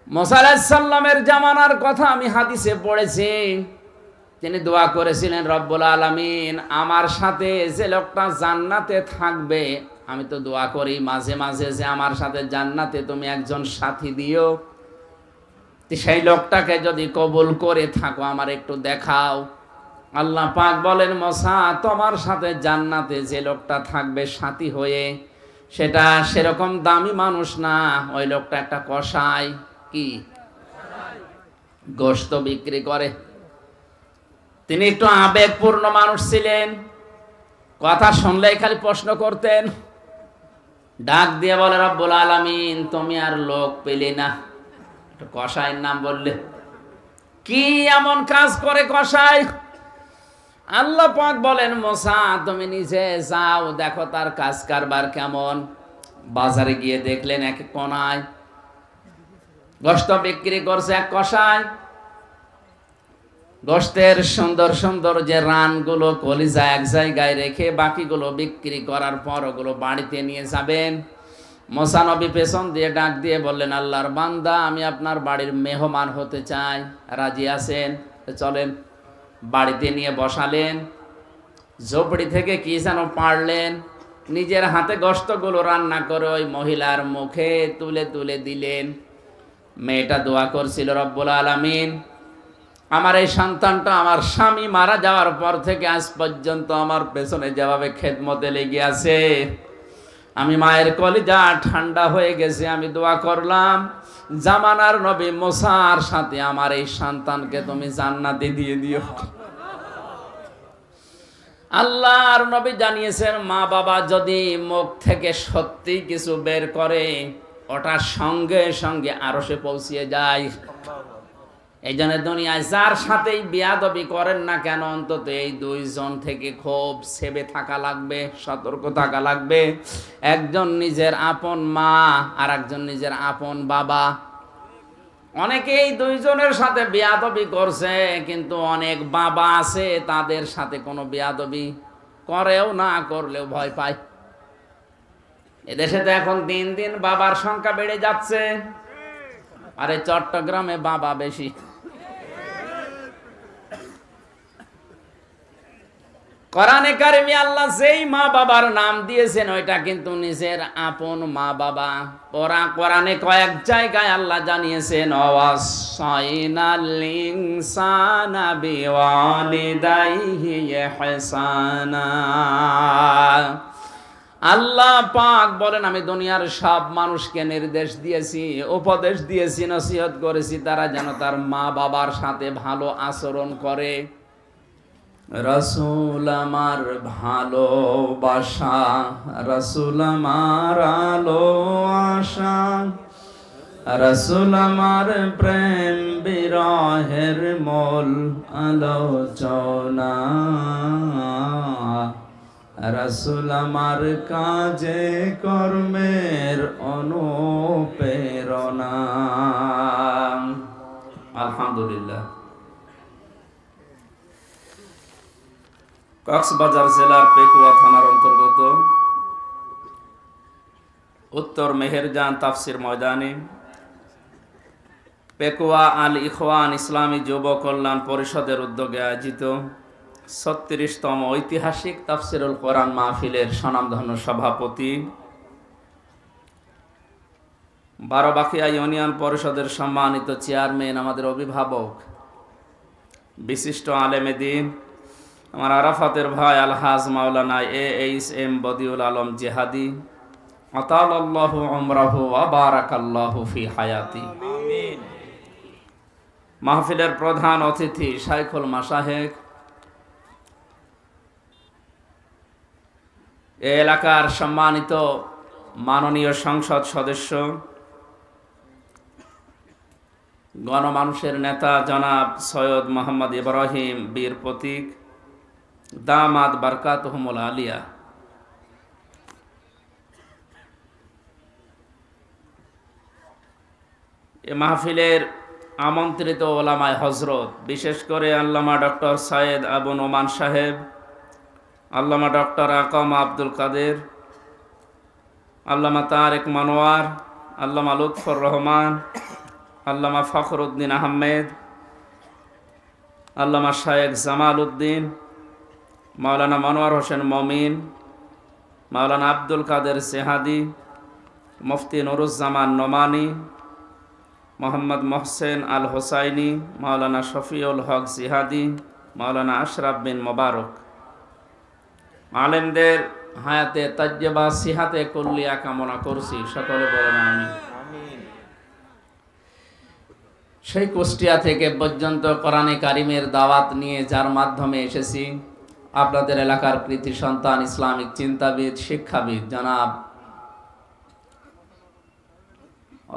মুসা আলাইহিস সালামের জামানার কথা আমি হাদিসে পড়েছি। তিনি দোয়া করেছিলেন, রব্বুল আলামিন আমার সাথে যে লোকটা জান্নাতে থাকবে, আমি তো দোয়া করি মাঝে মাঝে যে আমার সাথে জান্নাতে তুমি একজন সাথী দিও, সেই লোকটাকে যদি কবুল করে থাকো আমার একটু দেখাও। আল্লাহ পাক বলেন, মুসা তোমার সাথে জান্নাতে যে লোকটা থাকবে সাথী হয়ে, সেটা সেরকম দামি মানুষ না, ওই লোকটা একটা কসাই। কি? গোশত বিক্রি করে। তিনি একটু আবেগপূর্ণ মানুষ ছিলেন, কথা শুনলেই খালি প্রশ্ন করতেন। ডাক দিয়ে বলে, রব্বুল আলামিন তুমি আর লোক পেলে না, কসাইয়ের নাম বললে। কি এমন কাজ করে কসাই? আল্লাহ পাক বলেন, মুসা তুমি নিজে যাও, দেখো তার কাজ কারবার কেমন। বাজারে গিয়ে দেখলেন এক কোনায় গোশত বিক্রি করছে এক কসাই। গোশতের সুন্দর সুন্দর যে রানগুলো, কলিজা এক জায়গায় রেখে বাকিগুলো বিক্রি করার পর ওগুলো বাড়িতে নিয়ে যাবেন। মুসা নবী পেছন দিয়ে ডাক দিয়ে বললেন, আল্লাহর বান্দা আমি আপনার বাড়ির মেহমান হতে চাই, রাজি আছেন? চলেন। বাড়িতে নিয়ে বসালেন, ঝোপড়ি থেকে কি যেন পারলেন, নিজের হাতে গোশতগুলো রান্না করে ওই মহিলার মুখে তুলে তুলে দিলেন। মেয়েটা দোয়া করছিল, রব্বুল আলামিন আমার এই সন্তানটা আমার স্বামী মারা যাওয়ার পর থেকে আজ পর্যন্ত আমার পেছনে যেভাবে খেদমতে লেগে আছে, আমি মায়ের কলিজা ঠান্ডা হয়ে গেছে। আমি দোয়া করলাম, জামানার নবী মুসার সাথে আমার এই সন্তানকে তুমি জান্নাতে দিয়ে দিও। আল্লাহর নবী জানিয়েছেন, মা বাবা যদি মুখ থেকে সত্যি কিছু বের করে, ওটা সঙ্গে সঙ্গে আরশে পৌঁছিয়ে যায়। এই জন্য দুনিয়ায় যার সাথেই বিয়াদবি করেন না কেন, অন্তত এই দুইজন থেকে খুব সেবে থাকা লাগবে, সতর্ক থাকা লাগবে। একজন নিজের আপন মা আর একজন নিজের আপন বাবা। অনেকেই দুইজনের সাথে বিয়াদবি করছে, কিন্তু অনেক বাবা আছে তাদের সাথে কোনো বিয়াদবি করেও না, করলেও ভয় পায়। এদেশে তো এখন দিন দিন বাবার সংখ্যা বেড়ে যাচ্ছে, আরে চট্টগ্রামে বাবা বেশি। কোরআনে কারিমে আল্লাহ যেই মা বাবার নাম দিয়েছেন ওইটা কিন্তু নিজের আপন মা বাবা। কোরআনে কয়েক জায়গায় আল্লাহ জানিয়েছেন, ওয়াসাইনাল ইনসানা বিওয়ালিদাইহি ইহসানা। আল্লাহ পাক বলেন, আমি দুনিয়ার সব মানুষকে নির্দেশ দিয়েছি, উপদেশ দিয়েছি, নসিহত করেছি, তারা যেন তার মা বাবার সাথে ভালো আচরণ করে। রাসূল আমার ভালোবাসা, রাসূল আমার আলো আশা, রাসূল আমার প্রেম বিরহের মূল আলোচনা, রাসূল আমার কাজে কর্মের অনুপ্রেরণা। আলহামদুলিল্লাহ। কক্সবাজার জেলার পেকুয়া থানার অন্তর্গত উত্তর মেহেরজান তাফসির ময়দানে পেকুয়া আল ইখওয়ান ইসলামী যুব কল্যাণ পরিষদের উদ্যোগে আয়োজিত ৩৬তম ঐতিহাসিক তাফসিরুল কোরআন মাহফিলের স্বনামধন্য সভাপতি, বারোবাখিয়া ইউনিয়ন পরিষদের সম্মানিত চেয়ারম্যান, আমাদের অভিভাবক, বিশিষ্ট আলেমে দ্বীন, আমার আরাফাতের ভাই আলহাজ মাওলানা AHM বদিউল আলম জিহাদি, আতালাল্লাহু উমরাহু ওয়া বারাকাল্লাহু ফি হায়াতি। আমিন। মাহফিলের প্রধান অতিথি শাইখুল মাশায়েখ, এই এলাকার সম্মানিত মাননীয় সংসদ সদস্য, গণমানুষের নেতা জনাব সৈয়দ মোহাম্মদ ইব্রাহিম বীর প্রতীক, দামাত বারকাতুহুমুল আলিয়া, এ মাহফিলের আমন্ত্রিত ওলামায়ে হজরত, বিশেষ করে আল্লামা ডক্টর সৈয়দ আবু নোমান সাহেব, আল্লামা ডক্টর আকামা আব্দুল কাদের, আল্লামা তারেক মানোয়ার, আল্লামা লুৎফর রহমান, আল্লামা ফখরুদ্দিন আহমেদ, আল্লামা শায়েখ জামাল উদ্দিন, মাওলানা মনোয়ার হোসেন মমিন, মাওলানা আব্দুল কাদের সেহাদি, মুফতি নুরুজ্জামান নোমানি, মোহাম্মদ মোহসেন আল হোসাইনি, মাওলানা শফিউল হক জিহাদি, মাওলানা আশরাফ বিন মোবারক, আলেমদের হায়াতে তাজ্জবা সিহাতে কুল্লিয়া কামনা করছি। সকলে বলেন আমিন। সেই কুষ্টিয়া থেকে পর্যন্ত কোরআনে কারিমের দাওয়াত নিয়ে যার মাধ্যমে এসেছি, আপনাদের এলাকার কৃতি সন্তান, ইসলামিক চিন্তাবিদ, শিক্ষাবিদ জনাব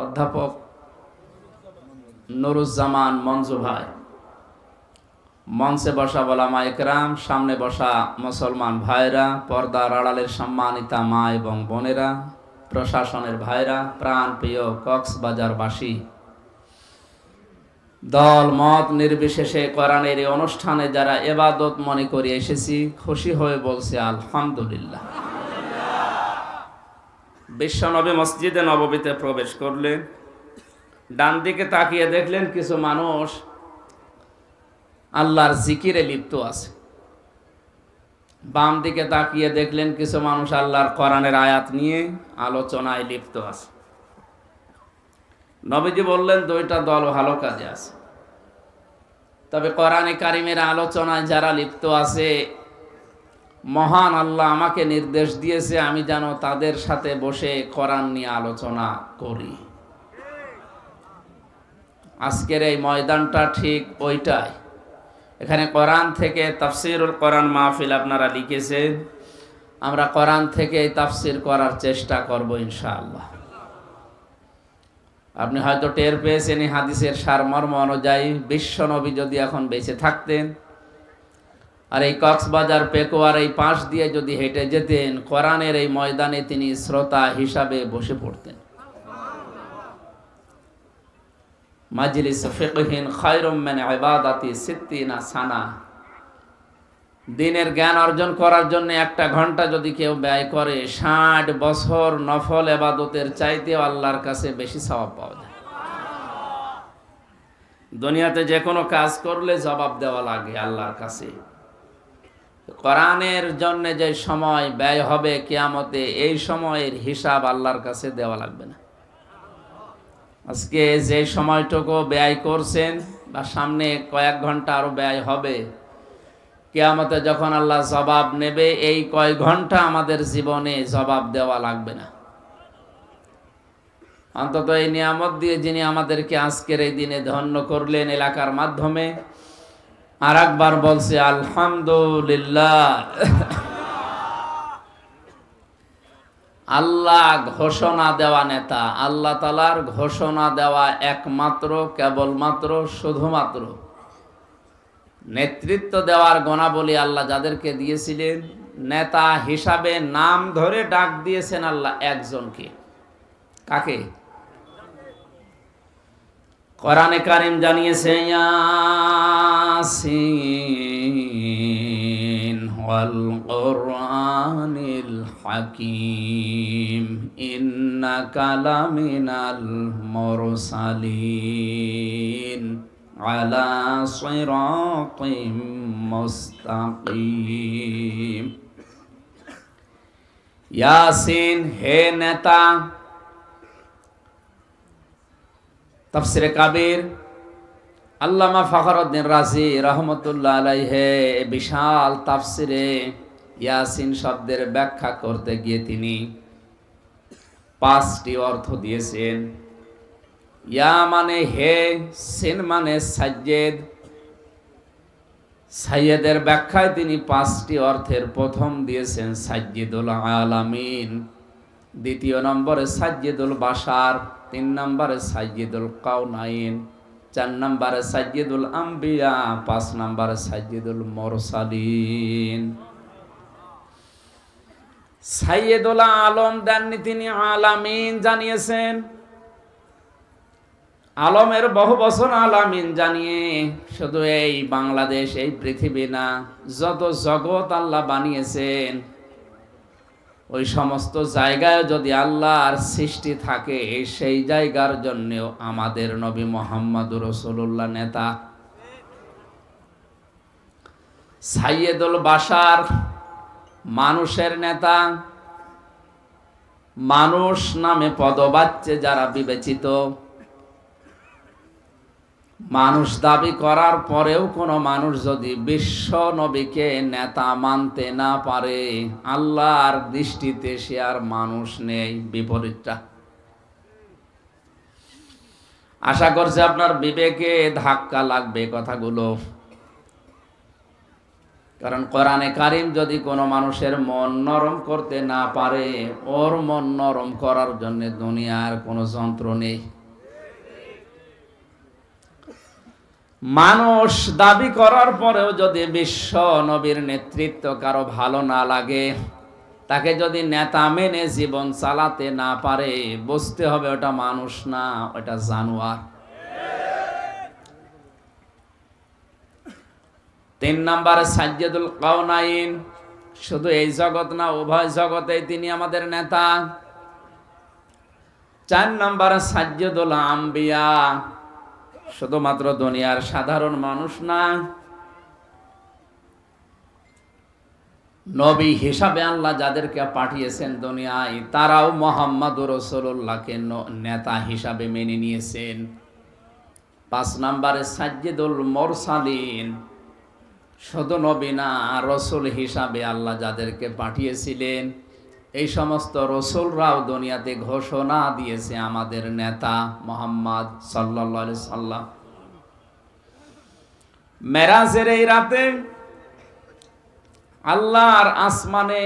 অধ্যাপক নুরুজ্জামান মঞ্জু ভাই, মঞ্চে বসা ওলামা একরাম, সামনে বসা মুসলমান ভাইরা, পর্দার আড়ালের সম্মানিতা মা এবং বোনেরা, প্রশাসনের ভাইরা, প্রাণ প্রিয় কক্সবাজারবাসী, দল মত নির্বিশেষে কোরআনের এই অনুষ্ঠানে যারা ইবাদত মনে করে এসেছি, খুশি হয়ে বলছে আলহামদুলিল্লাহ। বিশ্বনবী মসজিদে নববীতে প্রবেশ করলেন, ডান দিকে তাকিয়ে দেখলেন কিছু মানুষ আল্লাহর জিকিরে লিপ্ত আছে, বাম দিকে তাকিয়ে দেখলেন কিছু মানুষ আল্লাহর কোরআনের আয়াত নিয়ে আলোচনায় লিপ্ত আছে। নবীজি বললেন দুইটা দল ভালো কাজে আছে, তবে কোরআনে কারিমের আলোচনায় যারা লিপ্ত আছে, মহান আল্লাহ আমাকে নির্দেশ দিয়েছে আমি যেন তাদের সাথে বসে কোরআন নিয়ে আলোচনা করি। আজকের এই ময়দানটা ঠিক ওইটাই। এখানে কোরআন থেকে তাফসিরুল কোরআন মাহফিল আপনারা লিখেছেন, আমরা কোরআন থেকে তাফসির করার চেষ্টা করব ইনশাআল্লাহ। আপনি হয়তো টের পেয়েছেন এই হাদিসের সারমর্ম অনুযায়ী বিশ্বনবী যদি এখন বেঁচে থাকতেন আর এই কক্সবাজার পেকুয়ার এই পাশ দিয়ে যদি হেঁটে যেতেন, কোরআনের এই ময়দানে তিনি শ্রোতা হিসাবে বসে পড়তেন। মাজলিস ফিকহিন খায়রুম মিন ইবাদাতি 60 সানা। দিনের জ্ঞান অর্জন করার জন্য একটা ঘন্টা যদি কেউ ব্যয় করে, 60 বছর নফল ইবাদতের চাইতে আল্লাহর কাছে বেশি সওয়াব পাওয়া যায়। দুনিয়াতে যে কোনো কাজ করলে জবাব দেওয়া লাগে আল্লাহর কাছে। কোরআনের জন্য যে সময় ব্যয় হবে কিয়ামতে, এই সময়ের হিসাব আল্লাহর কাছে দেওয়া লাগবে না। আজকে যে সময়টুকু ব্যয় করছেন বা সামনে কয়েক ঘন্টা আরো ব্যয় হবে, কিয়ামতে যখন আল্লাহ জবাব নেবে, এই কয়েক ঘন্টা আমাদের জীবনে জবাব দেওয়া লাগবে না। অন্তত এই নিয়ামত দিয়ে যিনি আমাদেরকে আজকের এই দিনে ধন্য করলেন এলাকার মাধ্যমে, আর একবার বলছে আলহামদুলিল্লাহ। আল্লাহ ঘোষণা দেওয়া নেতা, আল্লাহ তাআলার ঘোষণা দেওয়া একমাত্র, কেবলমাত্র, শুধুমাত্র নেতৃত্ব দেওয়ার গুণাবলী আল্লাহ যাদেরকে দিয়েছিলেন, নেতা হিসাবে নাম ধরে ডাক দিয়েছেন আল্লাহ একজনকে। কাকে? কোরআনে কারীম জানিয়েছে ইয়াসিন ওয়াল কুরআনিল হাকীম ইন্নাকা লামিনাল মুরসালিন আলা সিরাতিম মুস্তাকিম। ইয়াসিন, হে নেতা। তাফসিরে কাবীর আল্লামা ফখরুদ্দিন রাজি রহমতুল্লাহ আলাইহি বিশাল তাফসিরে ইয়াসিন শব্দের ব্যাখ্যা করতে গিয়ে তিনি 5টি অর্থ দিয়েছেন। ইয়া মানে হে, সিন মানে সাজ্জেদ। সাইয়েদের ব্যাখ্যায় তিনি 5টি অর্থের প্রথম দিয়েছেন সাজ্জিদুল আলামিন, দ্বিতীয় নম্বরে সাজ্জিদুল বাশার, 3 নম্বরে সাজ্জিদুল কাউনাইন, 4 নম্বরে সাজ্জিদুল আম্বিয়া, 5 নম্বরে সাজ্জিদুল মুরসালিন। সাইয়েদুল আলম দেননি তিনি, আলামিন জানিয়েছেন। আলমের বহু বছর আলামিন জানিয়ে শুধু এই বাংলাদেশ, এই পৃথিবী না, যত জগৎ আল্লাহ বানিয়েছেন ওই সমস্ত জায়গায় যদি আল্লাহর সৃষ্টি থাকে, সেই জায়গার জন্যেও আমাদের নবী মুহাম্মদুর রাসূলুল্লাহ নেতা। সাইয়েদুল বাশার, মানুষের নেতা, মানুষ নামে পদবাচ্যে যারা বিবেচিত, মানুষ দাবি করার পরেও কোনো মানুষ যদি বিশ্ব নবীকে নেতা মানতে না পারে, আল্লাহর দৃষ্টিতে সে আর মানুষ নেই। বিপরীতটা আশা করছি আপনার বিবেকে ধাক্কা লাগবে কথাগুলো। কারণ কোরআনে কারিম যদি কোনো মানুষের মন নরম করতে না পারে, ওর মন নরম করার জন্য দুনিয়ার কোনো যন্ত্র নেই। মানুষ দাবি করার পরেও যদি বিশ্ব নবীর নেতৃত্ব কারো ভালো না লাগে, তাকে যদি নেতা মেনে জীবন চালাতে না পারে, বুঝতে হবে ওটা মানুষ না, ওটা জানোয়ার। 3 নম্বরে সাজ্জাদুল কাউনাইন, শুধু এই জগৎ না, উভয় জগতেই তিনি আমাদের নেতা। 4 নম্বরে সাজ্জাদুল আম্বিয়া, শুধুমাত্র দুনিয়ার সাধারণ মানুষ না, নবী হিসাবে আল্লাহ যাদেরকে পাঠিয়েছেন দুনিয়ায়, তারাও মুহাম্মদুর রাসূলুল্লাহকে নেতা হিসাবে মেনে নিয়েছেন। 5 নম্বরে সাজ্জাদুল মুরসালিন, শুধু নবী না, রসুল হিসাবে আল্লাহ যাদেরকে পাঠিয়েছিলেন, এই সমস্ত রসুলরাও দুনিয়াতে ঘোষণা দিয়েছে আমাদের নেতা মুহাম্মদ সাল্লাল্লাহু আলাইহি সাল্লাম। মেরাজের এই রাতে আল্লাহর আসমানে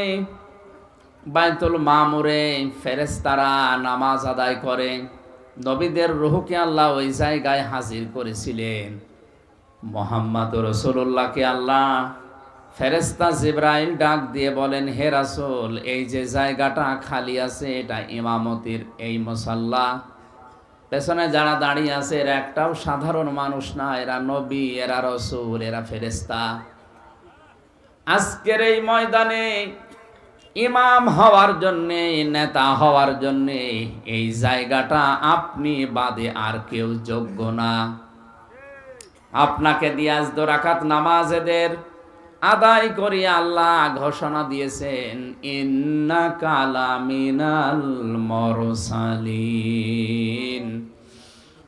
বাইতুল মামুরে ফেরেশতারা নামাজ আদায় করে, নবীদের রূহকে আল্লাহ ওই জায়গায় হাজির করেছিলেন। মুহাম্মদুর রাসূলুল্লাহকে আল্লাহ ফেরেশতা জিবরাইল ডাক দিয়ে বলেন, হে রাসূল, এই যে জায়গাটা খালি আছে, এটা ইমামতির এই মুসাল্লা, পেছনে যারা দাঁড়িয়ে আছে এরা একটাও সাধারণ মানুষ না, এরা নবী, এরা রাসূল, এরা ফেরেশতা। আজকের এই ময়দানে ইমাম হওয়ার জন্যে, নেতা হওয়ার জন্যে এই জায়গাটা আপনি বাদে আর কেউ যোগ্য না। আপনাকে দিয়ে আজ 2 রাকাত নামাজ এদের আদায় করি আল্লাহ ঘোষণা দিয়েছেন, ইন্নাকা লামিনাল মুরসালিন,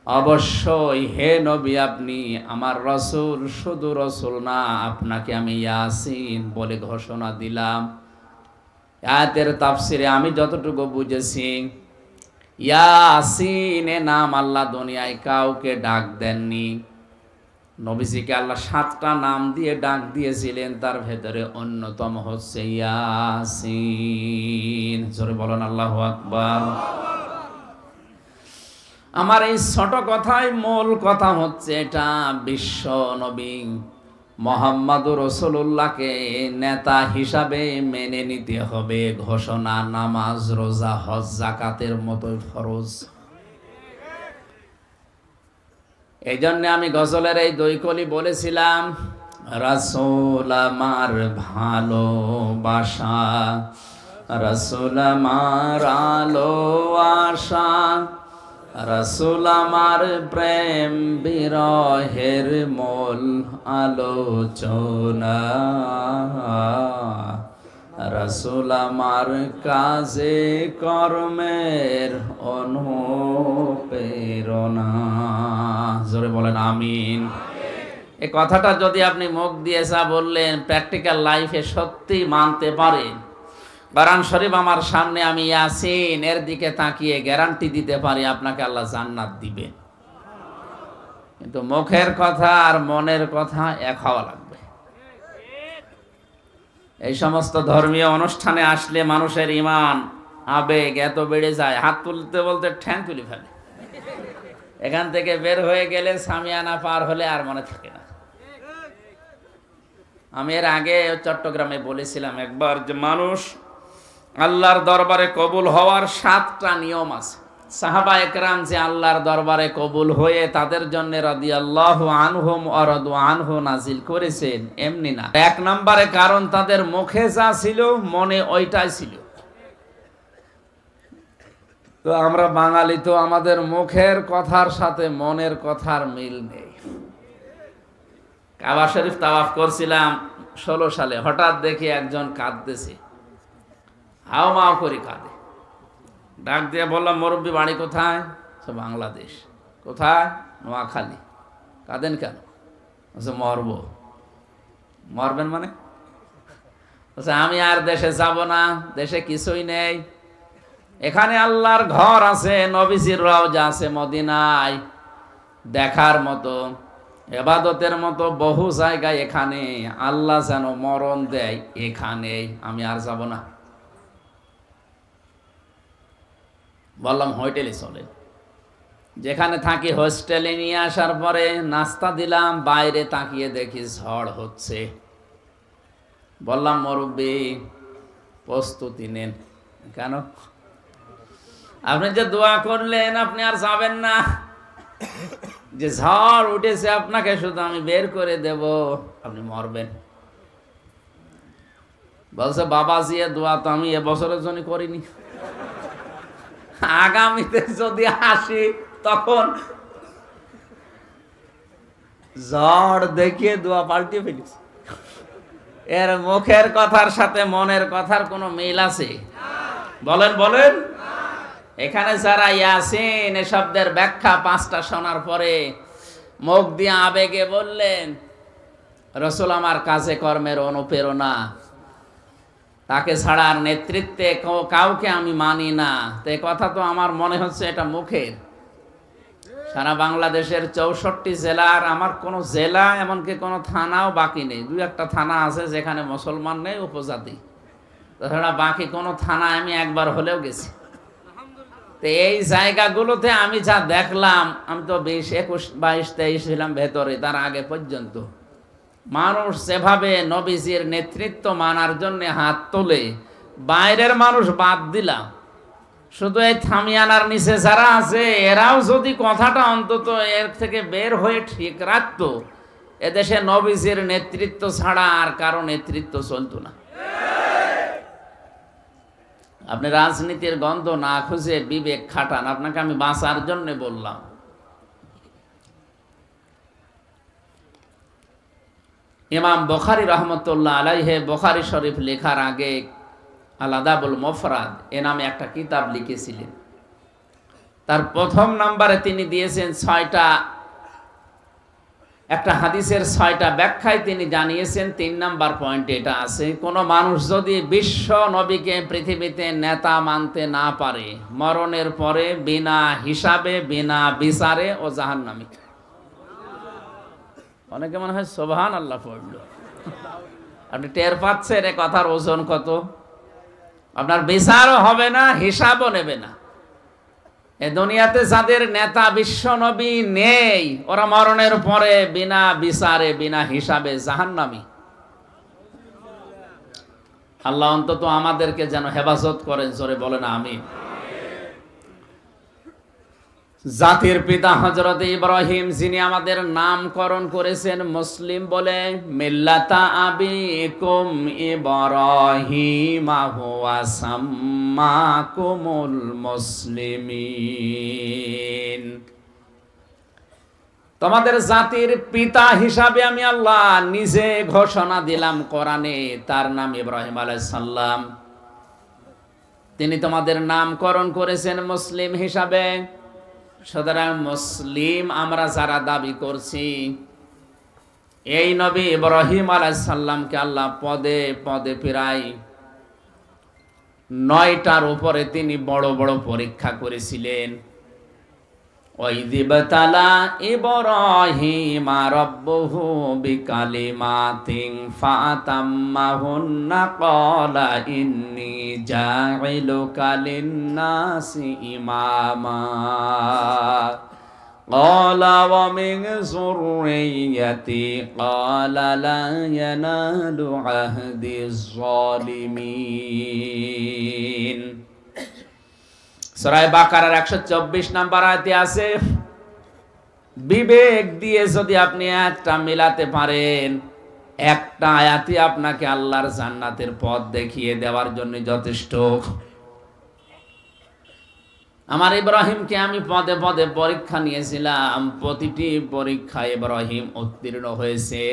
অবশ্যই হে নবী আপনি আমার রাসূল, শুধু রাসূল না, আপনাকে আমি ইয়াসিন বলে ঘোষণা দিলাম। আয়াতের তাফসিরে আমি যতটুকু বুঝেছি, ইয়াসিনের নাম আল্লাহ দুনিয়ায় কাউকে ডাক দেননি। নবীজিকে আল্লাহ 7টা নাম দিয়ে ডাক দিয়েছিলেন, তার ভেতরে অন্যতম হচ্ছে ইয়াসিন। জোরে বলেন আল্লাহু আকবার। আমার এই ছোট কথায় মূল কথা হচ্ছে এটা, বিশ্ব নবী মুহাম্মদুর রাসূলুল্লাহকে নেতা হিসাবে মেনে নিতে হবে। ঘোষণা নামাজ, রোজা, হজ, যাকাতের মতোই ফরজ। এই জন্য আমি গজলের এই 2 কলি বলেছিলাম, রাসূল আমার ভালোবাসা, রাসূল আমার আলো আশা, রাসূল আমার প্রেম বিরহের মূল আলোচনা, রাসূল আমার কাজে কর্মের অনুপ্রেরণা। জোরে বলেন আমিন। এই কথাটা যদি আপনি মুখ দিয়ে যা বললেন, প্র্যাকটিক্যাল লাইফে সত্যি মানতে পারেন, কোরআন শরীফ আমার সামনে, আমি ইয়াসিন এর দিকে তাকিয়ে গ্যারান্টি দিতে পারি আপনাকে আল্লাহ জান্নাত দিবে। কিন্তু মুখের কথা আর মনের কথা এক হওয়া লাগবে। এই সমস্ত ধর্মীয় অনুষ্ঠানে আসলে মানুষের ঈমান, আবেগ এত বেড়ে যায়, হাত তুলতে বলতে ঠ্যাং তুলে ফেলে। এখান থেকে বের হয়ে গেলে সামিয়ানা পার হলে আর মনে থাকে না। আমি এর আগে চট্টগ্রামে বলেছিলাম একবার, যে মানুষ আল্লাহর দরবারে কবুল হওয়ার 7টা নিয়ম আছে। সাহাবা একরাম যে আল্লাহর দরবারে কবুল হয়ে তাদের জন্য রাদিয়াল্লাহু আনহুম ওয়া রাদু আনহু নাজিল করেছেন, এমনি না। 1 নম্বরে কারণ তাদের মুখে যা ছিল মনে ওইটাই ছিল। তো আমরা বাঙালি তো আমাদের মুখের কথার সাথে মনের কথার মিল নেই। কাবা শরীফ তাওয়াফ করছিলাম 16 সালে, হঠাৎ দেখি একজন কাঁদতেছে, হাও মাও করে কাঁদে। ডাক দিয়ে বললাম, মুরব্বী বাড়ি কোথায়? বাংলাদেশ। কোথায়? নোয়াখালী। কাঁদেন কেন? মরব। মরবেন মানে? আমি আর দেশে যাব না, দেশে কিছুই নেই, এখানে আল্লাহর ঘর আছে, নবীজির রওজা আছে মদিনায়, দেখার মতো, ইবাদতের মতো বহু জায়গায়, এখানে আল্লাহ যেন মরণ দেয়, এখানে আমি আর যাব না। বললাম হোটেলে চলে, যেখানে থাকি হোস্টেলে নিয়ে আসার পরে নাস্তা দিলাম, বাইরে তাকিয়ে দেখি ঝড় হচ্ছে। বললাম, মুরব্বী প্রস্তুতি নেন। কেন? আপনি যে দোয়া করলেন আপনি আর যাবেন না, যে ঝড় উঠেছে আপনাকে শুধু আমি বের করে দেব, আপনি মরবেন। বলছে, বাবাজি এ দোয়া তো আমি এবছরের জন্য করিনি, আগামীতে যদি আসি তখন ঝড় দেখিয়ে দোয়া পাল্টে ফেলিস। এর মুখের কথার সাথে মনের কথার কোনো মিল আছে? বলেন বলেন। এখানে যারা ইয়াসিন এ শব্দের ব্যাখ্যা 5টা শোনার পরে মুখ দিয়ে আবেগে বললেন, রাসূল আমার কাজে কর্মের অনুপ্রেরণা, তাকে ছাড়া আর নেতৃত্বে কাউকে আমি মানি না, তো এই কথা তো আমার মনে হচ্ছে এটা মুখের। সারা বাংলাদেশের 64 জেলার আমার কোনো জেলা এমনকি কোনো থানাও বাকি নেই। 2-1টা থানা আছে যেখানে মুসলমান নেই, উপজাতি, তাছাড়া বাকি কোনো থানা আমি একবার হলেও গেছি। তো এই জায়গাগুলোতে আমি যা দেখলাম, আমি তো 20, 21, 22, 23 ছিলাম ভেতরে, তার আগে পর্যন্ত মানুষ যেভাবে নবীজির নেতৃত্ব মানার জন্য হাত তোলে, বাইরের মানুষ বাদ দিলাম, শুধু এই থামিয়ানার নিচে যারা আছে এরাও যদি কথাটা অন্তত এর থেকে বের হয়ে ঠিক রাখতো, এদেশে নবীজির নেতৃত্ব ছাড়া আর কারো নেতৃত্ব চলতো না। আপনি রাজনীতির গন্ধ না খুঁজে বিবেক খাটান, আপনাকে আমি বাঁচার জন্য বললাম। ইমাম বুখারী রাহমাতুল্লাহ আলাইহি বুখারী শরীফ লেখার আগে আল-আদাবুল মুফরাদ এ নামে একটা কিতাব লিখেছিলেন। তার প্রথম নম্বরে তিনি দিয়েছেন 6টা, একটা হাদিসের 6টা ব্যাখ্যায় তিনি জানিয়েছেন 3 নাম্বার পয়েন্টে এটা আছে, কোন মানুষ যদি বিশ্ব নবীকে পৃথিবীতে নেতা মানতে না পারে, মরণের পরে বিনা হিসাবে বিনা বিচারে ও জাহান্নামী। অনেকে মনে হয় সুবহানাল্লাহ পড়লো। আপনি টের পাচ্ছেন এ কথার ওজন কত? আপনার বিচারও হবে না, হিসাবও নেবে না। এ দুনিয়াতে যাদের নেতা বিশ্ব নবী নেই, ওরা মরণের পরে বিনা বিচারে বিনা হিসাবে জাহান্নামী। আল্লাহ অন্তত আমাদেরকে যেন হেফাজত করেন, জোরে বলেন আমিন। জাতির পিতা হযরত ইব্রাহিম, যিনি আমাদের নামকরণ করেছেন মুসলিম বলে, মিল্লাতা আবিকুম ইব্রাহিম হুয়া সাম্মাকুমুল মুসলিমিন। তোমাদের জাতির পিতা হিসাবে আমি আল্লাহ নিজে ঘোষণা দিলাম কোরআনে, তার নাম ইব্রাহিম আলাইহিস সালাম। তিনি তোমাদের নামকরণ করেছেন মুসলিম হিসাবে। সুতরাং মুসলিম আমরা যারা দাবি করছি, এই নবী ইব্রাহিম আলাইহিস সালামকে আল্লাহ পদে পদে প্রায় 9টার উপরে তিনি বড় বড় পরীক্ষা করেছিলেন। ওয়াইযিবতালা ইব্রাহিম রাব্বুহু বিকালিমাতিন ফাতাম্মাহুন্না ক্বালা ইন্নী জাইলুকা লিন-নাসি ইমামা ক্বালা ওয়া মিন যুররিয়্যাতি ক্বালা লা ইয়ানালু আহদিজ যালিমিন। সূরা বাকারার 124 নম্বর আয়াতে আছে, বিবেক দিয়ে যদি আপনি একটা মিলাতে পারেন, একটা আয়াতই আপনাকে আল্লাহর জান্নাতের পথ দেখিয়ে দেওয়ার জন্য যথেষ্ট। আমার ইব্রাহিমকে আমি পদে পদে পরীক্ষা নিয়েছিলাম, প্রতিটি পরীক্ষায় ইব্রাহিম উত্তীর্ণ হয়েছে।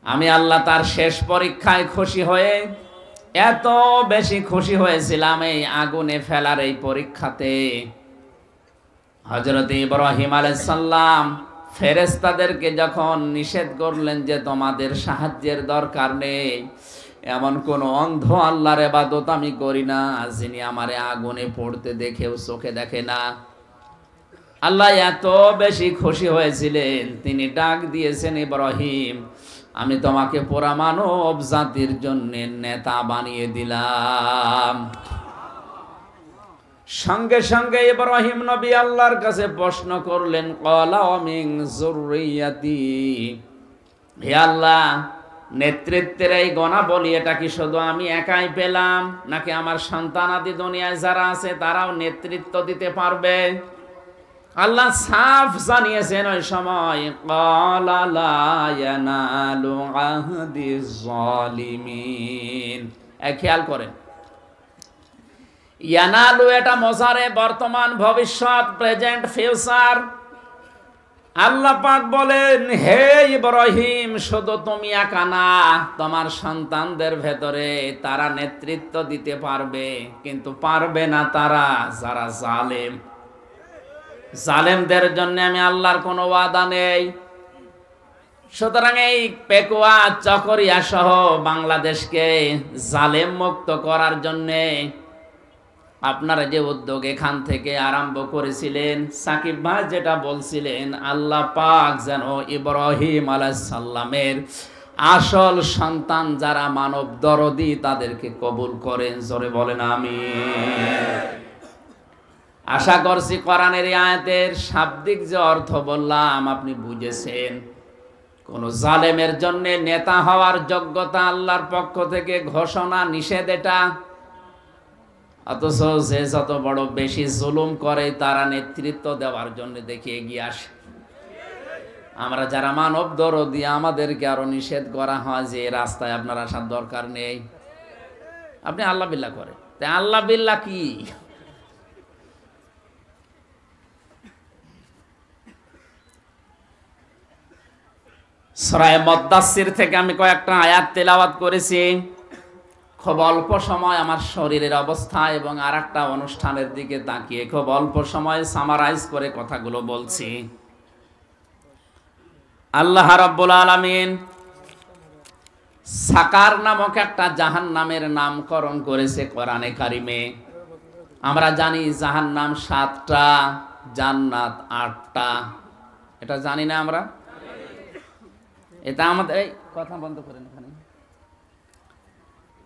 আমি আল্লাহ তার শেষ পরীক্ষায় খুশি হয়ে এত বেশি খুশি হয়েছিলাম এই আগুনে ফেলার এই পরীক্ষাতে। হযরত ইব্রাহিম আলাইহিস সালাম ফেরেশতাদেরকে যখন নিষেধ করলেন যে তোমাদের সাহায্যের দরকার নেই, এমন কোন অন্ধ আল্লাহর ইবাদত আমি করি না যিনি আমারে আগুনে পড়তে দেখেও চোখে দেখে না। আল্লাহ এত বেশি খুশি হয়েছিলেন, তিনি ডাক দিয়েছেন, ইব্রাহিম আমি তোমাকে পুরা মানব জাতির জন্য নেতা বানিয়ে দিলাম। সঙ্গে সঙ্গে ইব্রাহিম নবী আল্লাহর কাছে প্রশ্ন করলেন, ক্বালা ওয়া মিন যুররিয়াতি, হে আল্লাহ নেতৃত্বের এই গুণাবলী এটা কি শুধু আমি একাই পেলাম, নাকি আমার সন্তানাদি দুনিয়ায় যারা আছে তারাও নেতৃত্ব দিতে পারবে? আল্লাহ সাফ জানিয়েছেন ওই সময়, ক্বালা লা ইয়ানালু আহদিজ জালিমিন। খেয়াল করেন, ইয়ানালু এটা মোজারে, বর্তমান, ভবিষ্যৎ, প্রেজেন্ট, ফিউচার। আল্লাহ পাক বলেন, হে ইব্রাহিম শুধু তুমি একা না, তোমার সন্তানদের ভেতরে তারা নেতৃত্ব দিতে পারবে, কিন্তু পারবে না তারা যারা জালেম। জালেমদের জন্য আমি আল্লাহর কোনো ওয়াদা নেই। সুতরাং এই পেকুয়া চকরিয়া সহ বাংলাদেশকে জালেম মুক্ত করার জন্যে আপনারা যে উদ্যোগ এখান থেকে আরম্ভ করেছিলেন, সাকিব ভাই যেটা বলছিলেন, আল্লাহ পাক যেন ইব্রাহিম আলাইহিস সালামের আসল সন্তান যারা মানব দরদি তাদেরকে কবুল করেন। জোরে বলেন আমিন। আশা করছি কোরআনের এই আয়াতের শাব্দিক যে অর্থ বললাম আপনি বুঝেছেন। কোন জালেমের জন্য নেতা হওয়ার যোগ্যতা আল্লাহর পক্ষ থেকে ঘোষণা নিষেধ এটা। অথচ যে যত বড় বেশি জুলুম করে তারা নেতৃত্ব দেওয়ার জন্য দেখে এগিয়ে আসে। আমরা যারা মানব দরদি আমাদেরকে আরো নিষেধ করা হয় যে রাস্তায় আপনার আসার দরকার নেই, আপনি আল্লাহ বিল্লাহ করেন। তাই আল্লাহ বিল্লাহ কি? সূরা মুদ্দাসসির থেকে আমি কয়েকটা আয়াত তেলাওয়াত করেছি। খুব অল্প সময় আমার শরীরের অবস্থা এবং আরেকটা অনুষ্ঠানের দিকে তাকিয়ে খুব অল্প সময়ে সামারাইজ করে কথাগুলো বলছি। আল্লাহ রাব্বুল আলামিন সাকার নামক একটা জাহান্নামের নামকরণ করেছে কোরআনে কারিমে। আমরা জানি জাহান্নাম 7টা, জান্নাত 8টা। এটা জানি না আমরা? এটা আমাদের এই কথা বন্ধ করেন। এখানে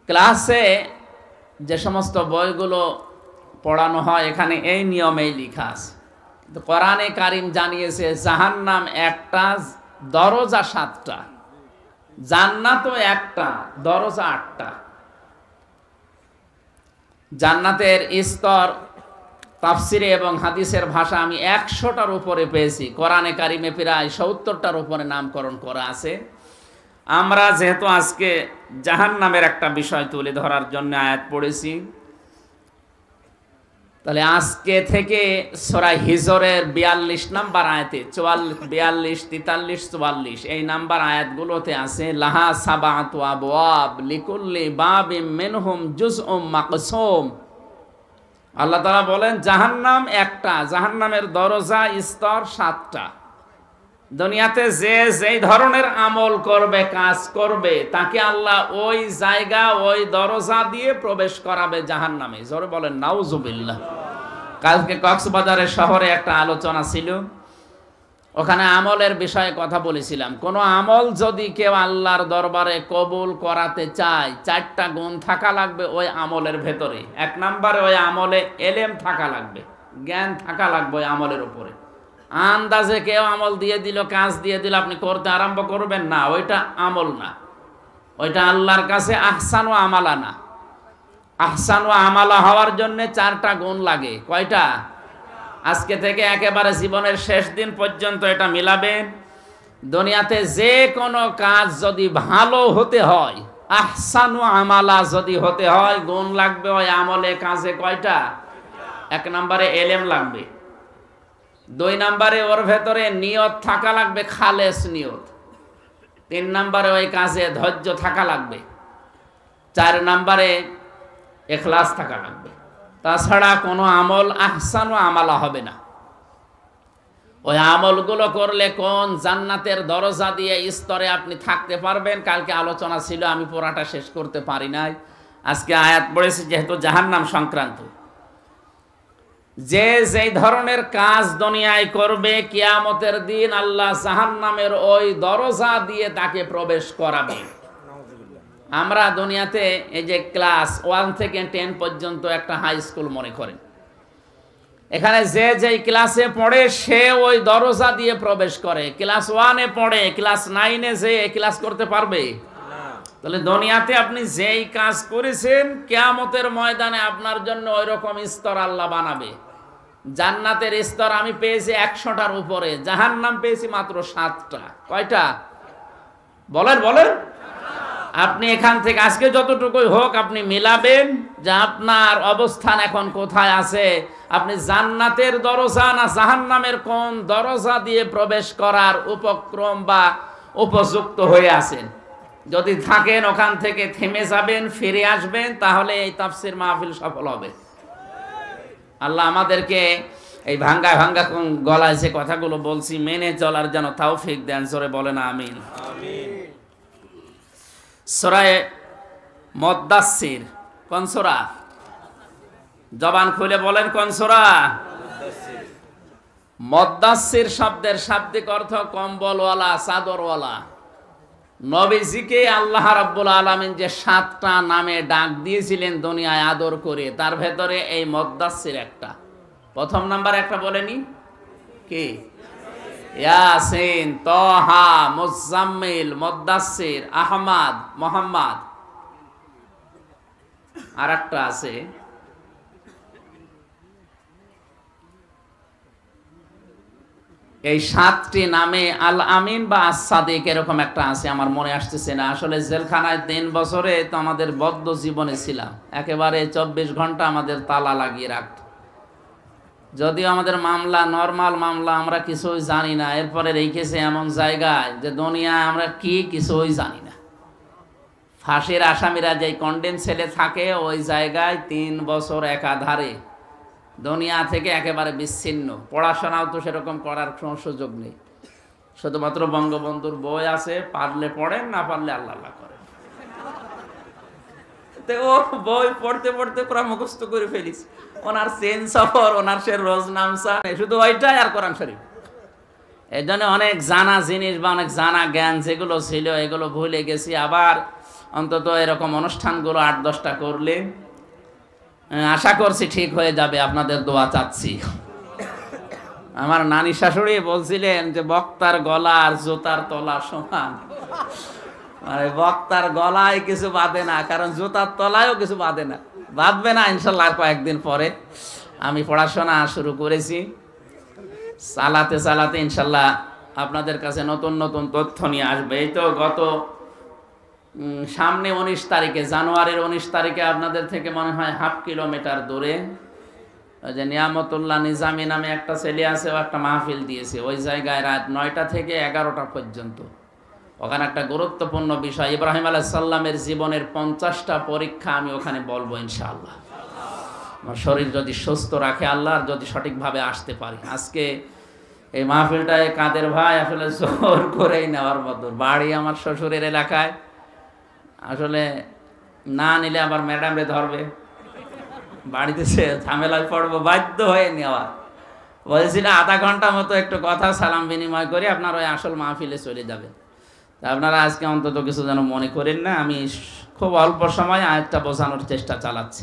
ক্লাসে যে সমস্ত বইগুলো পড়ানো হয় এখানে এই নিয়মেই লেখা আছে। কোরআনে কারিম জানিয়েছে জাহান্নাম একটা, দরজা 7টা, জান্নাতও একটা, দরজা 8টা। জান্নাতের স্তর তাফসিরে এবং হাদিসের ভাষা আমি 100টার উপরে পেয়েছি। কোরআনে কারিমে প্রায় 70টার উপরে নামকরণ করা আছে। আমরা যেহেতু আজকে জাহান্নামের একটা বিষয় তুলে ধরার জন্য আয়াত পড়েছি, তাহলে আজকে থেকে সূরা হিজরের 42 নম্বর আয়াতে 42, 43, 44 এই নাম্বার আয়াতগুলোতে আছে লাহা সাবাতু আবওয়াব লিকুল্লি বাবিম মিনহুম জুজউম মাকসুম। আল্লাহ তাআলা বলেন জাহান্নাম একটা, জাহান্নামের দরজা স্তর 7টা। দুনিয়াতে যে যেই ধরনের আমল করবে, কাজ করবে, তাকে আল্লাহ ওই জায়গা ওই দরজা দিয়ে প্রবেশ করাবে জাহান্নামে। জোরে বলেন নাউজুবিল্লাহ। কালকে কক্সবাজারের শহরে একটা আলোচনা ছিল, ওখানে আমলের বিষয়ে কথা বলেছিলাম। কোন আমল যদি কেউ আল্লাহর দরবারে কবুল করাতে চায় 4টা গুণ থাকা লাগবে ওই আমলের ভেতরে। 1 নম্বরে ওই আমলে এলেম থাকা লাগবে, জ্ঞান থাকা লাগবে ওই আমলের উপরে। আন্দাজে কেউ আমল দিয়ে দিল, কাজ দিয়ে দিল, আপনি করতে আরম্ভ করবেন না, ওইটা আমল না, ওইটা আল্লাহর কাছে আহসানু আমালা না। আহসানু আমালা হওয়ার জন্য 4টা গুণ লাগে। কয়টা? আজকে থেকে একেবারে জীবনের শেষ দিন পর্যন্ত এটা মিলাবেন। দুনিয়াতে যে কোনো কাজ যদি ভালো হতে হয়, আহসানু আমালা যদি হতে হয়, গুণ লাগবে ওই আমলে, কাজে। কয়টা? এক নম্বরে এলেম লাগবে, 2 নম্বরে ওর ভেতরে নিয়ত থাকা লাগবে, খালেস নিয়ত, 3 নম্বরে ওই কাজে ধৈর্য থাকা লাগবে, 4 নম্বরে ইখলাস থাকা লাগবে। তাছাড়া কোনো আমল আহসান ও আমালা হবে না। ওই আমলগুলো করলে কোন জান্নাতের দরজা দিয়ে স্তরে আপনি থাকতে পারবেন, কালকে আলোচনা ছিল, আমি পড়াটা শেষ করতে পারি নাই। আজকে আয়াত পড়েছি যেহেতু জাহান্নাম সংক্রান্ত। যে যেই ধরনের কাজ দুনিয়ায় করবে, কিয়ামতের দিন আল্লাহ জাহান্নামের ওই দরজা দিয়ে তাকে প্রবেশ করাবে। আমরা দুনিয়াতে এই যে ক্লাস 1 থেকে 10 পর্যন্ত একটা হাই স্কুল মনে করেন, এখানে যে যেই ক্লাসে পড়ে সে ওই দরজা দিয়ে প্রবেশ করে। ক্লাস 1-এ পড়ে, ক্লাস 9-এ যে ক্লাস করতে পারবে? তাহলে দুনিয়াতে আপনি যেই কাজ করেছেন, কিয়ামতের ময়দানে আপনার জন্য ওই রকম স্তর আল্লাহ বানাবে। জান্নাতের স্তর আমি পেয়েছি 100টার উপরে, জাহান্নাম পেয়েছি মাত্র 7টা। কয়টা বলেন বলেন? আপনি এখান থেকে আজকে যতটুকুই হোক আপনি মিলাবেন যে আপনার অবস্থান এখন কোথায় আছে, আপনি জান্নাতের দরজা না জাহান্নামের কোন দরজা দিয়ে প্রবেশ করার উপক্রম বা উপযুক্ত হয়ে আছেন। যদি থাকেন ওখান থেকে থেমে যাবেন, ফিরে আসবেন, তাহলে এই তাফসির মাহফিল সফল হবে। আল্লাহ আমাদেরকে এই ভাঙ্গা ভাঙ্গা গলায় যে কথাগুলো বলছি মেনে চলার যেন তৌফিক দেন। জোরে বলেন আমিন। সূরা মুদ্দাসসির কোন সূরা? জবান খুলে বলেন কোন সূরা? মুদ্দাসসির শব্দের শাব্দিক অর্থ কম্বলওয়ালা, চাদরওয়ালা। নবীজিকে আল্লাহ রাব্বুল আলামিন যে 7টা নামে ডাক দিয়েছিলেন দুনিয়ায় আদর করে, তার ভেতরে এই মুদ্দাসসির একটা। প্রথম নাম্বার একটা বলেনি কি? ইয়াসিন, তাহা, মুজাম্মিল, মুদ্দাসসির, আহমদ, মুহাম্মদ। আর একটা আছে এই 7টি নামে আল আমিন বা আস-সাদিক এরকম একটা আছে, আমার মনে আসতেছে না। আসলে জেলখানায় 3 বছরে তো আমাদের বদ্ধ জীবনে ছিলাম, একেবারে 24 ঘন্টা আমাদের তালা লাগিয়ে রাখত। যদিও আমাদের মামলা নরমাল মামলা, আমরা কিছুই জানি না, এরপরে রেখেছে এমন জায়গায় যে দুনিয়ায় আমরা কি কিছুই জানি না। ফাঁসির আসামিরা যে কন্ডেম সেলে থাকে ওই জায়গায় 3 বছর একাধারে দুনিয়া থেকে একেবারে বিচ্ছিন্ন। পড়াশোনাও তো সেরকম করার কোনো সুযোগ নেই, শুধুমাত্র বঙ্গবন্ধুর বই আছে, পারলে পড়েন, না পারলে আল্লাহ আল্লাহ করেন। ও বই পড়তে পড়তে পুরো মুখস্থ করে ফেলিস। ওনার চেন সফর, ওনার সে রোজনামসা, শুধু ওইটাই আর কোরআন শরীফ। এই জন্য অনেক জানা জিনিস বা অনেক জানা জ্ঞান যেগুলো ছিল এগুলো ভুলে গেছি। আবার অন্তত এরকম অনুষ্ঠানগুলো 8-10টা করলে আশা করছি ঠিক হয়ে যাবে, আপনাদের দোয়া চাচ্ছি। আমার নানি শাশুড়ি বলছিলেন যে বক্তার গলা আর জুতার তলা সমান। মানে বক্তার গলায় কিছু বাঁধে না, কারণ জুতার তলায়ও কিছু বাঁধে না, বাঁধবে না ইনশাল্লাহ আর কয়েকদিন পরে। আমি পড়াশোনা শুরু করেছি, চালাতে চালাতে ইনশাল্লাহ আপনাদের কাছে নতুন নতুন তথ্য নিয়ে আসবে। এই তো গত সামনে 19 তারিখে, জানুয়ারির 19 তারিখে আপনাদের থেকে মনে হয় 1/2 কিলোমিটার দূরে ওই যে নিয়ামতুল্লাহ নিজামী নামে একটা ছেলে আছে, ও একটা মাহফিল দিয়েছে। ওই জায়গায় রাত 9টা থেকে 11টা পর্যন্ত। ওখানে একটা গুরুত্বপূর্ণ বিষয়, ইব্রাহিম আলাইহিস সালামের জীবনের 50টা পরীক্ষা আমি ওখানে বলবো ইনশাআল্লাহ। আমার শরীর যদি সুস্থ রাখে আল্লাহ, আর যদি সঠিকভাবে আসতে পারি। আজকে এই মাহফিলটায় কাদের ভাই আসলে জোর করেই নেওয়ার মতো। বাড়ি আমার শ্বশুরের এলাকায়, আসলে না নিলে আবার ম্যাডামরে ধরবে, বাড়িতে সে ঝামেলায় পড়বো, বাধ্য হয়ে নেওয়া। বলছি না, আধা ঘন্টা মতো একটু কথা সালাম বিনিময় করে আপনার ওই আসল মাহফিলে চলে যাবেন। আপনারা আজকে অন্তত কিছু যেন মনে করেন না, আমি খুব অল্প সময় আয়াতটা বোঝানোর চেষ্টা চালাচ্ছি।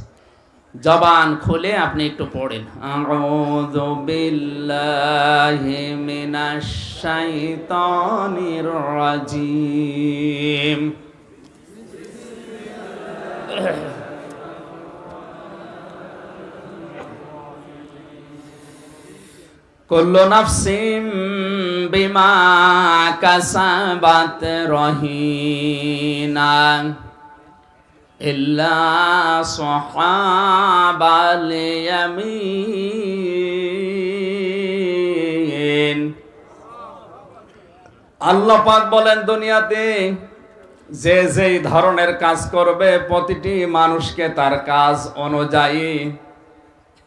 জবান খুলে আপনি একটু পড়েন, আউযু বিল্লাহি মিনাশ শাইতানির রাজিম। কুল্লু নাফসিম বিমা কাসাবাত রহিনা। ইল্লা সাহাবাল ইয়ামিন। আল্লাহ পাক বলেন দুনিয়াতে যে যেই ধরনের কাজ করবে প্রতিটি মানুষকে তার কাজ অনুযায়ী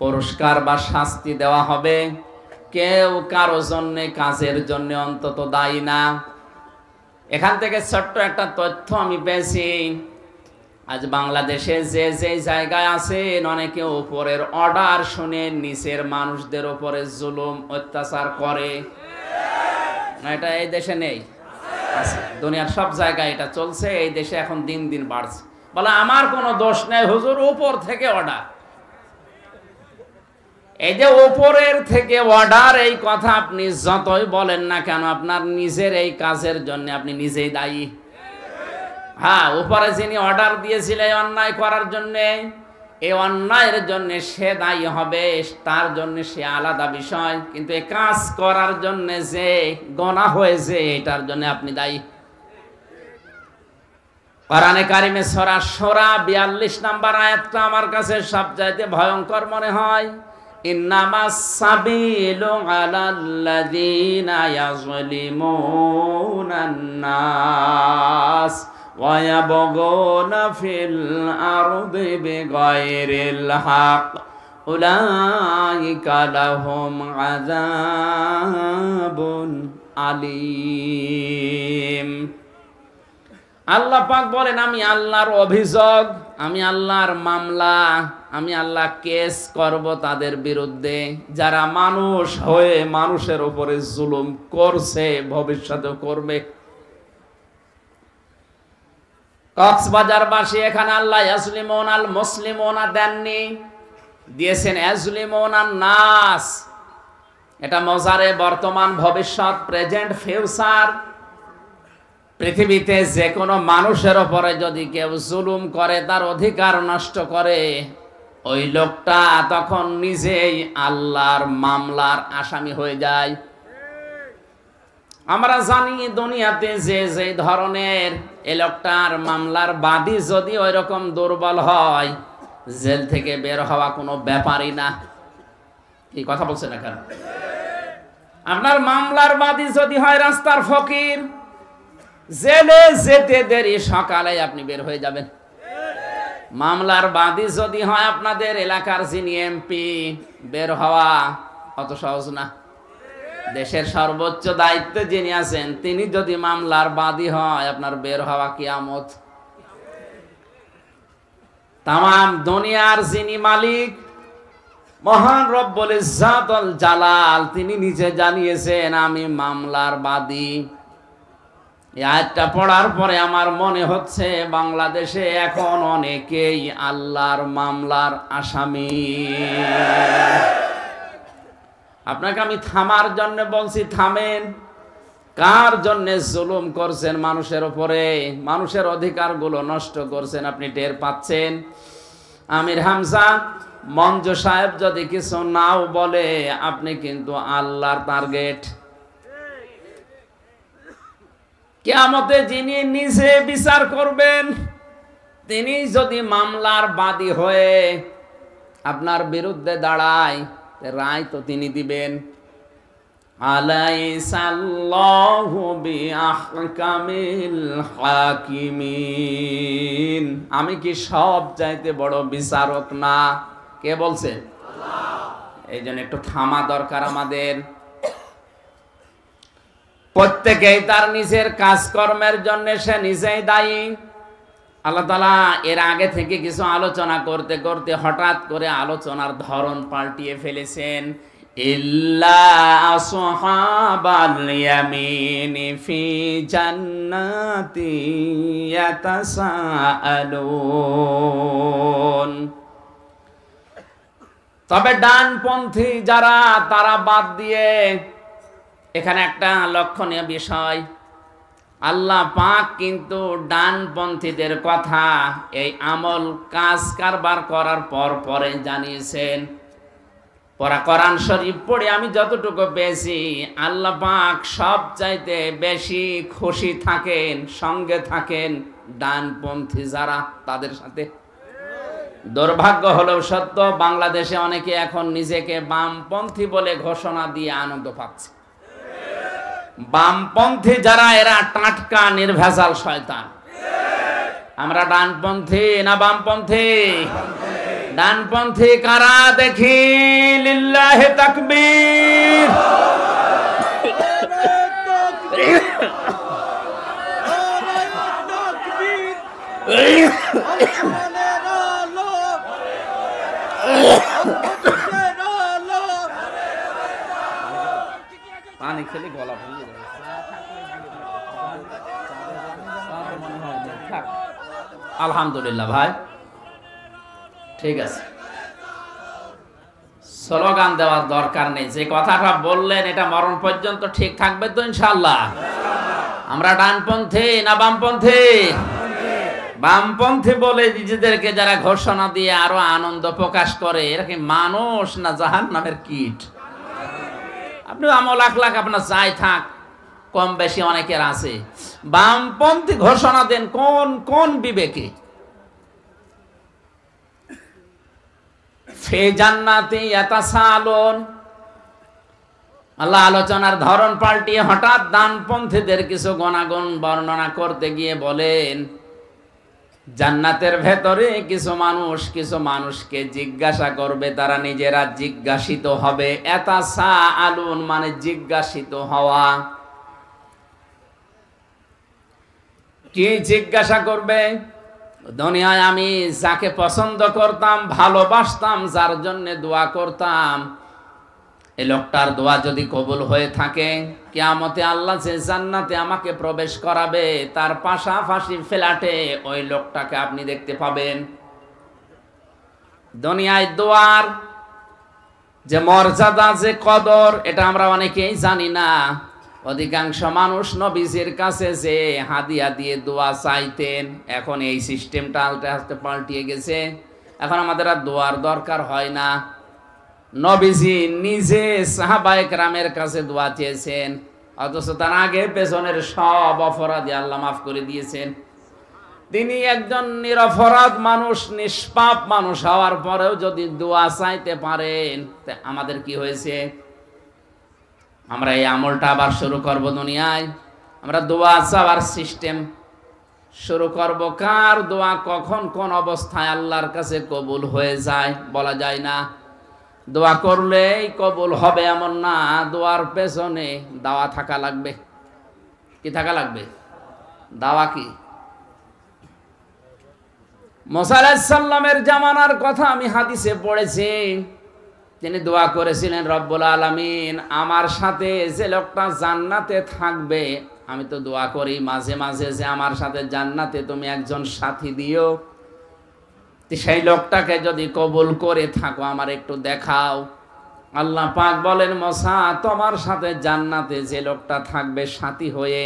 পুরস্কার বা শাস্তি দেওয়া হবে। কেউ কারো জন্য কাজের জন্য অন্তত দায়ী না। এখান থেকে ছোট্ট একটা তথ্য আমি পেয়েছি। আজ বাংলাদেশে যে যে জায়গায় আছেন অনেকে উপরের অর্ডার শুনে নিচের মানুষদের উপরে জুলুম অত্যাচার করে না, এটা এই দেশে নেই? দুনিয়ার সব জায়গায় এটা চলছে। এই দেশে এখন দিন দিন বাড়ছে। বলে আমার কোনো দোষ নেই হুজুর, উপর থেকে অর্ডার। এই যে উপরের থেকে অর্ডার, এই কথা আপনি যতই বলেন না কেন আপনার নিজের এই কাজের জন্য আপনি নিজেই দায়ী। হ্যাঁ, উপরে যিনি অর্ডার দিয়েছিলেন অন্যায় করার জন্য, এই অন্যায়ের জন্য সে দায়ী হবে, তার জন্য সে আলাদা বিষয়। কিন্তু এই কাজ করার জন্য যে গুনাহ হয়েছে এটার জন্য আপনি দায়ী। কোরআনে কারিমে সূরা শূরা 42 নম্বর আয়াতটা আমার কাছে সবচাইতে ভয়ঙ্কর মনে হয়। ইন্নামাস সাবিলু আলাল্লাযীনা ইয়াযলিমুনান নাস ওয়া ইয়াবগুনা ফিল আরদি বিগাইরিল হক উলাইকা লাহুম আযাবুন আলীম। আল্লাহ পাক বলেন আমি আল্লাহর অভিযোগ, আমি আল্লাহর মামলা, আমি আল্লাহ কেস করব তাদের বিরুদ্ধে যারা মানুষ হয়ে মানুষের উপরে জুলুম করছে, ভবিষ্যতেও করবে। কক্সবাজারবাসী এখানে আল্লাহ ইয়াজলিমুন আল মুসলিমুনা দেননি, দিয়েছেন ইয়াজলিমুনান নাস। এটা মজারে বর্তমান ভবিষ্যৎ, প্রেজেন্ট ফিউচার। পৃথিবীতে যে কোনো মানুষের উপরে যদি কেউ জুলুম করে, তার অধিকার নষ্ট করে, ওই লোকটা তখন নিজেই আল্লাহর মামলার আসামি হয়ে যায়। আমরা জানি দুনিয়াতে যে যে ধরনের এই লোকটার মামলার বাদী যদি ওই রকম দুর্বল হয়, জেল থেকে বের হওয়া কোনো ব্যাপারই না। এই কথা বলছে না কেন? আপনার মামলার বাদী যদি হয় রাস্তার ফকির, জেলে যেতে দেরি, সকালে আপনি বের হয়ে যাবেন। মামলার বাদী যদি হয় আপনাদের এলাকার যিনি এমপি, বের হওয়া অত সহজ না। দেশের সর্বোচ্চ দায়িত্বে যিনি আছেন তিনি যদি মামলার বাদী হয়, আপনার বের হওয়া কিয়ামত। তামাম দুনিয়ার যিনি মালিক, মহান রব্বুল ইজ্জাত ওয়াল জালাল, তিনি নিজে জানিয়েছেন আমি মামলার বাদী। এই আয়াতটা পড়ার পরে আমার মনে হচ্ছে বাংলাদেশে এখন অনেকেই আল্লাহর মামলার আসামি। আপনাকে আমি থামার জন্য বলছি, থামেন। কার জন্য জুলুম করছেন মানুষের উপরে, মানুষের অধিকারগুলো নষ্ট করছেন, আপনি টের পাচ্ছেন। আমির হামজা মঞ্জু সাহেব যদি কিছু নাও বলে, আপনি কিন্তু আল্লাহর টার্গেট। কিয়ামতে যিনি নিজে বিচার করবেন, তিনি যদি মামলার বাদী হয়ে আপনার বিরুদ্ধে দাঁড়ায়, রায় তো তিনি দিবেন। আলাইসাল্লাহু বিআহকামিল হাকিমিন। আমি কি সব চাইতে বড় বিচারক না? কে বলছে? আল্লাহ। এই জন্য একটু থামা দরকার আমাদের। প্রত্যেকেই তার নিজের কাজকর্মের জন্য সে নিজেই দায়ী। আল্লাহ তাআলা এর আগে থেকে কিছু আলোচনা করতে করতে হঠাৎ করে আলোচনার ধরন পাল্টিয়ে ফেলেছেন। ইল্লা আসহাবাল ইয়ামিনি ফি জান্নাতি ইয়াতাসাআলুন। তবে ডানপন্থী যারা, তারা বাদ দিয়ে, এখানে একটা লক্ষণীয় বিষয়, আল্লাহ পাক কিন্তু ডানপন্থীদের কথা এই আমল কাজ কারবার করার পর পরে জানিয়েছেন। কোরআন শরীফ পড়ে আমি যতটুকু পেয়েছি, আল্লাহ পাক সব চাইতে বেশি খুশি থাকেন, সঙ্গে থাকেন ডানপন্থী যারা তাদের সাথে। দুর্ভাগ্য হলেও সত্য, বাংলাদেশে অনেকে এখন নিজেকে বামপন্থী বলে ঘোষণা দিয়ে আনন্দ পাচ্ছে। বামপন্থী যারা, এরা টাটকা নির্ভেজাল শয়তান। আমরা ডানপন্থী না বামপন্থী? ডানপন্থী কারা দেখি? লিল্লাহি তাকবীর। পানি খেলে গলা ভেঙে যাবে। আলহামদুলিল্লাহ ভাই, ঠিক আছে, স্লোগান দেওয়ার দরকার নেই। যে কথাটা বললেন এটা মরণ পর্যন্ত ঠিক থাকবে তো ইনশাআল্লাহ? আমরা ডানপন্থী না বামপন্থী? বামপন্থী বলে নিজেদেরকে যারা ঘোষণা দিয়ে আরো আনন্দ প্রকাশ করে, এরা কি মানুষ না জাহান্নামের কীট? আপনি আমল আখলাক আপনার যাই থাক, কম বেশি অনেকের আছে। বামপন্থী ঘোষণা দেন কোন কোন বিবেকে? ফি জান্নাতি ইয়াতাসালুন। আল্লাহ আলোচনার ধরন পাল্টিয়ে হঠাৎ ডানপন্থীদের কিছু গুণাগুণ বর্ণনা করতে গিয়ে বলেন, জান্নাতের ভেতরে কিছু মানুষকে জিজ্ঞাসা করবে, তারা নিজেরা জিজ্ঞাসিত হবে। ইয়াতাসালুন মানে জিজ্ঞাসিত হওয়া। কি জিজ্ঞাসা করবে? দুনিয়ায় আমি যাকে পছন্দ করতাম, ভালোবাসতাম, যার জন্য দোয়া করতাম, এই লোকটার দোয়া যদি কবুল হয়ে থাকে, কিয়ামতে আল্লাহ যে জান্নাতে আমাকে প্রবেশ করাবে, তার পাশাপাশি ফ্ল্যাটে ওই লোকটাকে আপনি দেখতে পাবেন। দুনিয়ায় দোয়ার যে মর্যাদা, যে কদর, এটা আমরা অনেকেই জানি না। অধিকাংশ মানুষ নবীজির কাছে যে হাদিয়া দিয়ে দোয়া চাইতেন, এখন এই সিস্টেমটা আস্তে আস্তে পাল্টিয়ে গেছে। এখন আমাদের আর দোয়ার দরকার হয় না। নবীজি নিজে সাহাবায়ে কেরামের কাছে দোয়া চেয়েছেন, অথচ তার আগে পেছনের সব অপরাধী আল্লাহ মাফ করে দিয়েছেন। তিনি একজন নিরপরাধ মানুষ, নিষ্পাপ মানুষ হওয়ার পরেও যদি দোয়া চাইতে পারেন, আমাদের কি হয়েছে? আমরা এই আমলটা আবার শুরু করব দুনিয়ায়। আমরা দোয়া চাওয়ার সিস্টেম শুরু করব। কার দোয়া কখন কোন অবস্থায় আল্লাহর কাছে কবুল হয়ে যায় বলা যায় না। দোয়া করলেই কবুল হবে এমন না, দোয়ার পেছনে দাওয়া থাকা লাগবে। কি থাকা লাগবে? দাওয়া কি? মুসা আলাইহিস সালামের জামানার কথা আমি হাদিসে পড়েছি। তিনি দোয়া করেছিলেন, রব্বুল আলামিন, আমার সাথে যে লোকটা জান্নাতে থাকবে, আমি তো দোয়া করি মাঝে মাঝে যে আমার সাথে জান্নাতে তুমি একজন সাথী দিও, সেই লোকটাকে যদি কবুল করে থাকো আমার একটু দেখাও। আল্লাহ পাক বলেন, মুসা, তোমার সাথে জান্নাতে যে লোকটা থাকবে সাথী হয়ে,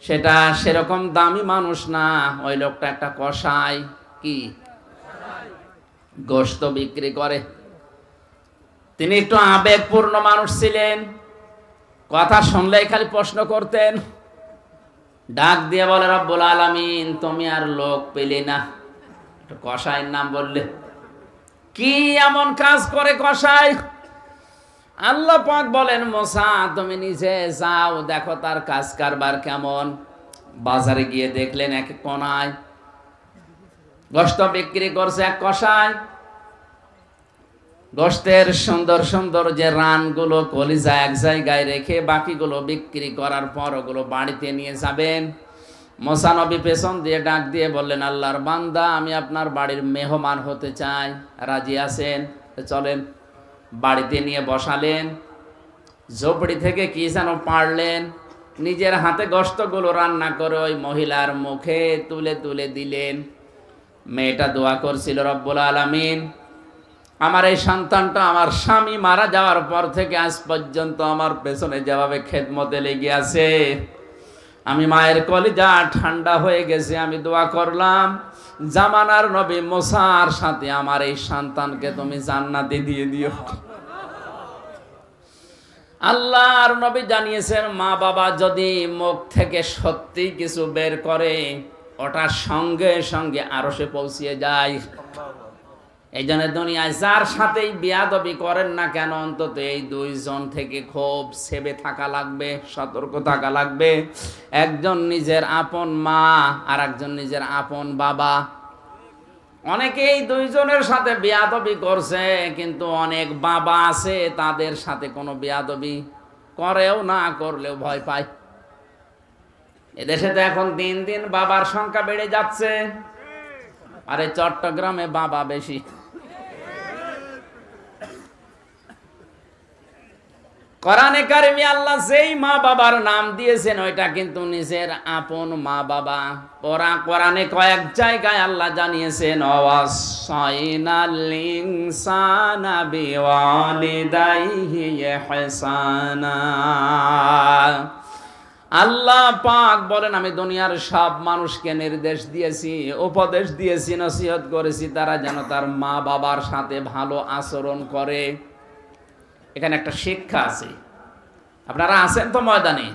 সেটা সেরকম দামি মানুষ না। ওই লোকটা একটা কসাই। কি? গোশত বিক্রি করে। তিনি একটু আবেগপূর্ণ মানুষ ছিলেন, কথা শুনলেই খালি প্রশ্ন করতেন। ডাক দিয়ে বলে, রব্বুল আলামিন, তুমি আর লোক পেলে না, কসাইয়ের নাম বললে। কি এমন কাজ করে কসাই? আল্লাহ পাক বলেন, মুসা, তুমি নিজে যাও, দেখো তার কাজ কারবার কেমন। বাজারে গিয়ে দেখলেন এক কোনায় গোশত বিক্রি করছে এক কসাই। গোশতের সুন্দর সুন্দর যে রানগুলো, কলিজা এক জায়গায় রেখে বাকিগুলো বিক্রি করার পর ওগুলো বাড়িতে নিয়ে যাবেন। মুসা নবী পেছন দিয়ে ডাক দিয়ে বললেন, আল্লাহর বান্দা, আমি আপনার বাড়ির মেহমান হতে চাই, রাজি আছেন? চলেন। বাড়িতে নিয়ে বসালেন, ঝোপড়ি থেকে কি যেন পারলেন, নিজের হাতে গোশতগুলো রান্না করে ওই মহিলার মুখে তুলে তুলে দিলেন। মেয়েটা দোয়া করছিল, রব্বুল আলামিন, আমার এই সন্তানটা আমার স্বামী মারা যাওয়ার পর থেকে আজ পর্যন্ত আমার পেছনে যেভাবে খেদমতে লেগে আছে, আমি মায়ের কলিজা ঠান্ডা হয়ে গেছে। আমি দোয়া করলাম, জামানার নবী মুসার সাথে আমার এই সন্তানকে তুমি জান্নাতে দিয়ে দিও। আল্লাহর নবী জানিয়েছেন, মা বাবা যদি মুখ থেকে সত্যি কিছু বের করে, ওটার সঙ্গে সঙ্গে আরশে পৌঁছিয়ে যায়। এই জন্য দুনিয়ায় যার সাথেই বেয়াদবি করেন না কেন, অন্তত এই দুইজন থেকে খুব সেবে থাকা লাগবে, সতর্ক থাকা লাগবে। একজন নিজের আপন মা, আর একজন নিজের আপন বাবা। অনেকেই দুইজনের সাথে বেয়াদবি করছে, কিন্তু অনেক বাবা আছে তাদের সাথে কোনো বেয়াদবি করেও না, করলেও ভয় পায়। এদেশে তো এখন দিন দিন বাবার সংখ্যা বেড়ে যাচ্ছে, আরে চট্টগ্রামে বাবা বেশি। কোরআনে কারিমে আল্লাহ যেই মা বাবার নাম দিয়েছেন ওইটা কিন্তু নিজের আপন মা বাবা। কোরআনে কয়েক জায়গায় আল্লাহ জানিয়েছেন, ওয়াসাইনাল ইনসানা বিওয়ালিদাইহি ইহসানা। আল্লাহ পাক বলেন, আমি দুনিয়ার সব মানুষকে নির্দেশ দিয়েছি, উপদেশ দিয়েছি, নসিহত করেছি, তারা যেন তার মা বাবার সাথে ভালো আচরণ করে। এখানে একটা শিক্ষা আছে, আপনারা আছেন তো ময়দানে।